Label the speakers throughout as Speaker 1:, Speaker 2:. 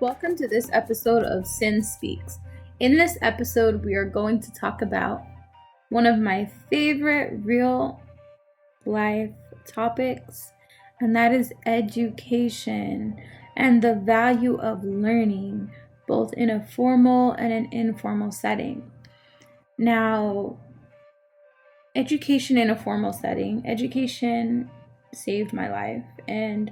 Speaker 1: Welcome to this episode of CynSpeaks. In this episode, we are going to talk about one of my favorite real life topics, and that is education and the value of learning, both in a formal and an informal setting. Now, education in a formal setting, education saved my life, and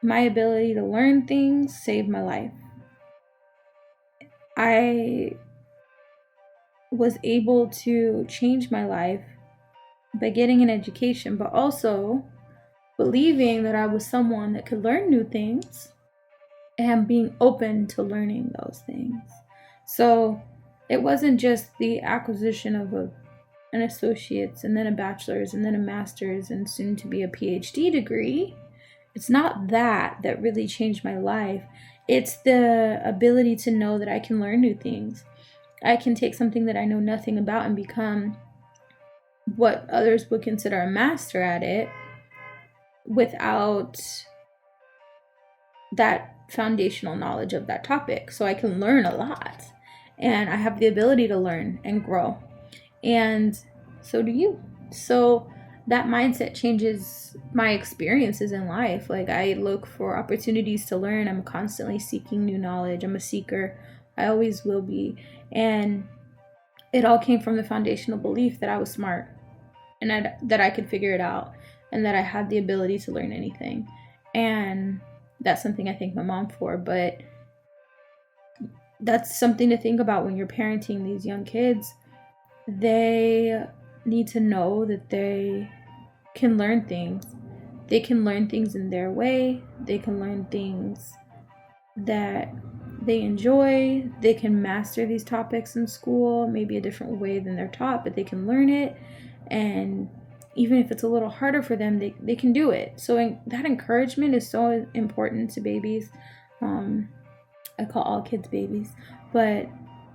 Speaker 1: my ability to learn things saved my life. I was able to change my life by getting an education, but also believing that I was someone that could learn new things and being open to learning those things. So it wasn't just the acquisition of an associate's and then a bachelor's and then a master's and soon to be a PhD degree. It's not that really changed my life. It's the ability to know that I can learn new things. I can take something that I know nothing about and become what others would consider a master at it without that foundational knowledge of that topic. So I can learn a lot, and I have the ability to learn and grow. And so do you. So that mindset changes my experiences in life. Like, I look for opportunities to learn. I'm constantly seeking new knowledge. I'm a seeker. I always will be. And it all came from the foundational belief that I was smart and that I could figure it out and that I had the ability to learn anything. And that's something I thank my mom for. But that's something to think about when you're parenting these young kids. They need to know that they can learn things. They can learn things in their way. They can learn things that they enjoy. They can master these topics in school, maybe a different way than they're taught, but they can learn it. And even if it's a little harder for them, they can do it. So that encouragement is so important to babies. I call all kids babies, but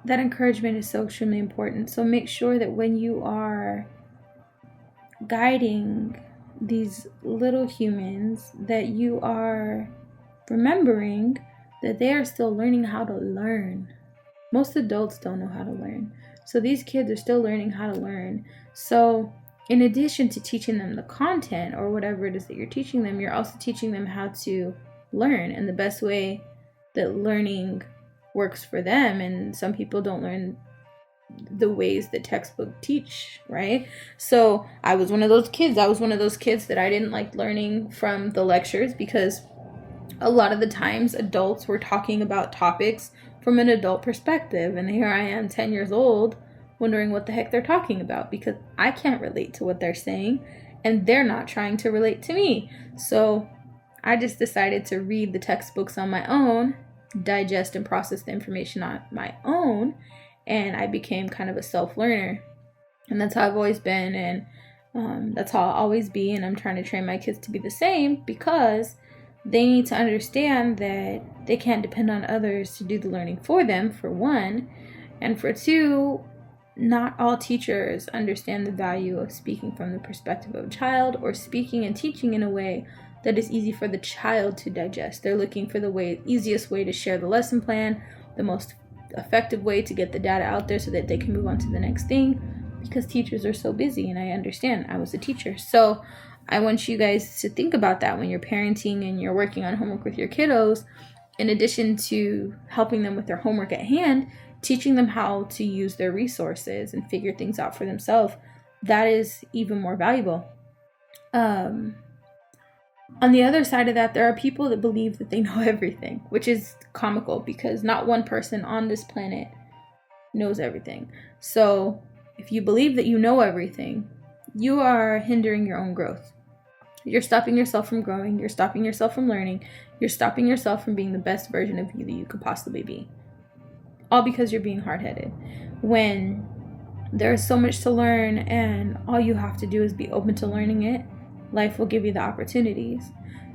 Speaker 1: that encouragement is so extremely important. So make sure that when you are guiding these little humans, that you are remembering that they are still learning how to learn. Most adults don't know how to learn. So these kids are still learning how to learn. So in addition to teaching them the content or whatever it is that you're teaching them, you're also teaching them how to learn, and the best way that learning works for them. And some people don't learn the ways that textbooks teach, right? So I was one of those kids. That I didn't like learning from the lectures, because a lot of the times adults were talking about topics from an adult perspective. And here I am, 10 years old, wondering what the heck they're talking about, because I can't relate to what they're saying and they're not trying to relate to me. So I just decided to read the textbooks on my own, digest and process the information on my own, and I became kind of a self-learner. And that's how I've always been, and that's how I'll always be. And I'm trying to train my kids to be the same, because they need to understand that they can't depend on others to do the learning for them, for one. And for two, not all teachers understand the value of speaking from the perspective of a child, or speaking and teaching in a way that is easy for the child to digest. They're looking for the easiest way to share the lesson plan, the most effective way to get the data out there so that they can move on to the next thing, because teachers are so busy. And I understand. I was a teacher. So I want you guys to think about that when you're parenting and you're working on homework with your kiddos. In addition to helping them with their homework at hand, teaching them how to use their resources and figure things out for themselves, that is even more valuable. On the other side of that, there are people that believe that they know everything, which is comical, because not one person on this planet knows everything. So if you believe that you know everything, you are hindering your own growth. You're stopping yourself from growing. You're stopping yourself from learning. You're stopping yourself from being the best version of you that you could possibly be. All because you're being hard-headed. When there's so much to learn and all you have to do is be open to learning it, life will give you the opportunities.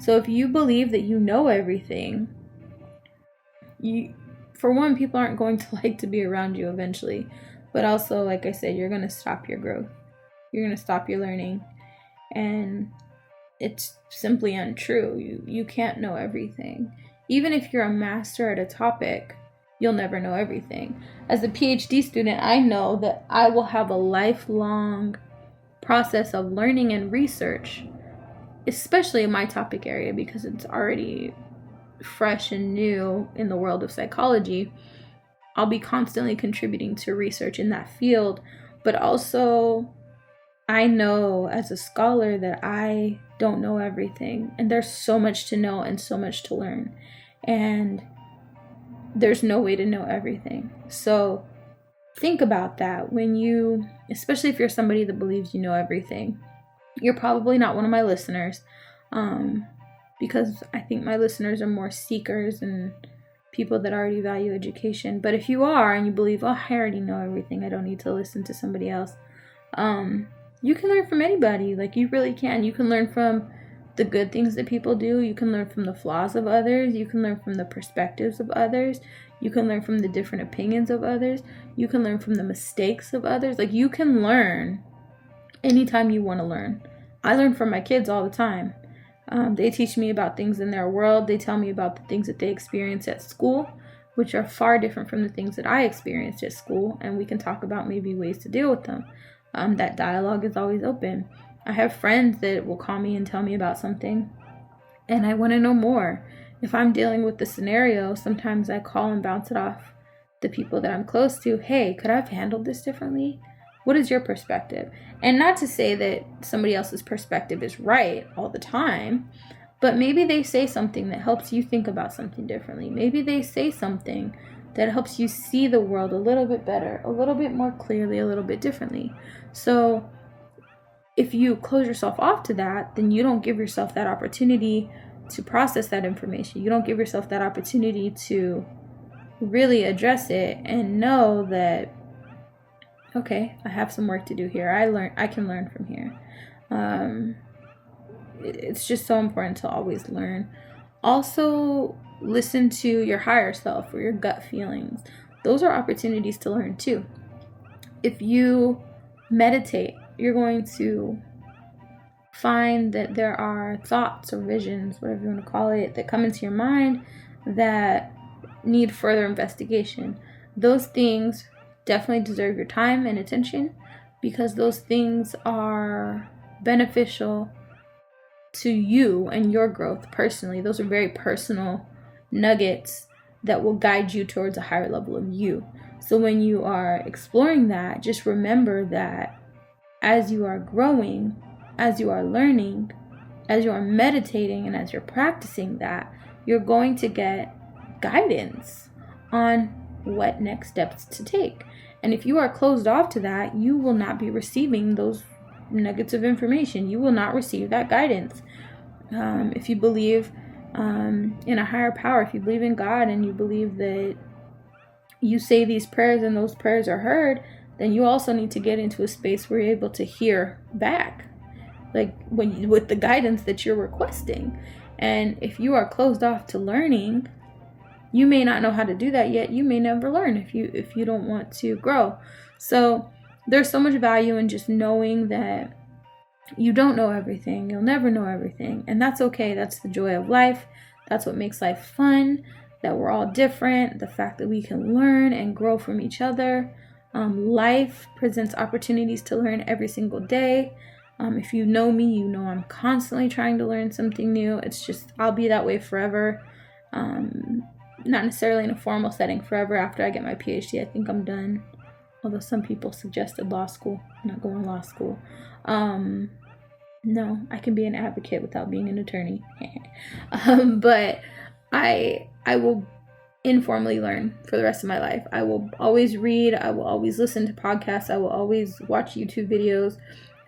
Speaker 1: So if you believe that you know everything, for one, people aren't going to like to be around you eventually. But also, like I said, you're going to stop your growth. You're going to stop your learning. And it's simply untrue. You can't know everything. even if you're a master at a topic, you'll never know everything. As a PhD student, I know that I will have a lifelong process of learning and research, especially in my topic area, because it's already fresh and new in the world of psychology. I'll be constantly contributing to research in that field, but also I know as a scholar that I don't know everything, and there's so much to know and so much to learn, and there's no way to know everything. So think about that when you, especially if you're somebody that believes you know everything. You're probably not one of my listeners, because I think my listeners are more seekers and people that already value education. But if you are and you believe, oh, I already know everything, I don't need to listen to somebody else, you can learn from anybody. Like, you really can. You can learn from the good things that people do. You can learn from the flaws of others. You can learn from the perspectives of others. You can learn from the different opinions of others. You can learn from the mistakes of others. Like, you can learn anytime you want to learn. I learn from my kids all the time. They teach me about things in their world. They tell me about the things that they experience at school, which are far different from the things that I experienced at school. And we can talk about maybe ways to deal with them. That dialogue is always open. I have friends that will call me and tell me about something, and I want to know more. If I'm dealing with the scenario, sometimes I call and bounce it off the people that I'm close to. Hey, could I have handled this differently? What is your perspective? And not to say that somebody else's perspective is right all the time, but maybe they say something that helps you think about something differently. Maybe they say something that helps you see the world a little bit better, a little bit more clearly, a little bit differently. So if you close yourself off to that, then you don't give yourself that opportunity to process that information. You don't give yourself that opportunity to really address it and know that, okay, I have some work to do here. I can learn from here. It's just so important to always learn. Also, listen to your higher self or your gut feelings. Those are opportunities to learn too. If you meditate, you're going to find that there are thoughts or visions, whatever you want to call it, that come into your mind that need further investigation. Those things definitely deserve your time and attention, because those things are beneficial to you and your growth personally. Those are very personal nuggets that will guide you towards a higher level of you. So when you are exploring that, just remember that as you are growing, as you are learning, as you are meditating, and as you're practicing that, you're going to get guidance on what next steps to take. And if you are closed off to that, you will not be receiving those nuggets of information. You will not receive that guidance. If you believe in a higher power, if you believe in God and you believe that you say these prayers and those prayers are heard, then you also need to get into a space where you're able to hear back, like with the guidance that you're requesting. And if you are closed off to learning, you may not know how to do that yet. You may never learn if you don't want to grow. So there's so much value in just knowing that you don't know everything. You'll never know everything. And that's okay. That's the joy of life. That's what makes life fun, that we're all different, the fact that we can learn and grow from each other. Life presents opportunities to learn every single day. If you know me, you know I'm constantly trying to learn something new. It's just, I'll be that way forever. Not necessarily in a formal setting forever. After I get my PhD, I think I'm done. Although some people suggested law school. I'm not going to law school. No, I can be an advocate without being an attorney. But I will informally learn for the rest of my life. I will always read. I will always listen to podcasts. I will always watch YouTube videos.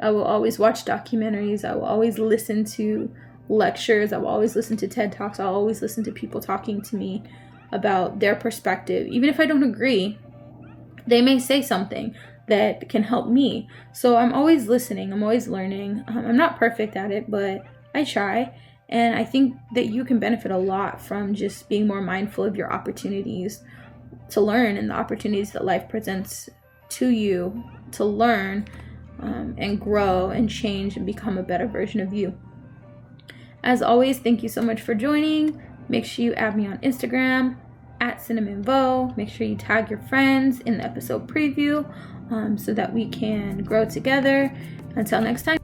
Speaker 1: I will always watch documentaries. I will always listen to lectures. I will always listen to TED Talks. I'll always listen to people talking to me about their perspective. Even if I don't agree, they may say something that can help me. So I'm always listening. I'm always learning. I'm not perfect at it, but I try. And I think that you can benefit a lot from just being more mindful of your opportunities to learn and the opportunities that life presents to you to learn and grow and change and become a better version of you. As always, thank you so much for joining. Make sure you add me on Instagram at Cynamon Voe. Make sure you tag your friends in the episode preview so that we can grow together. Until next time.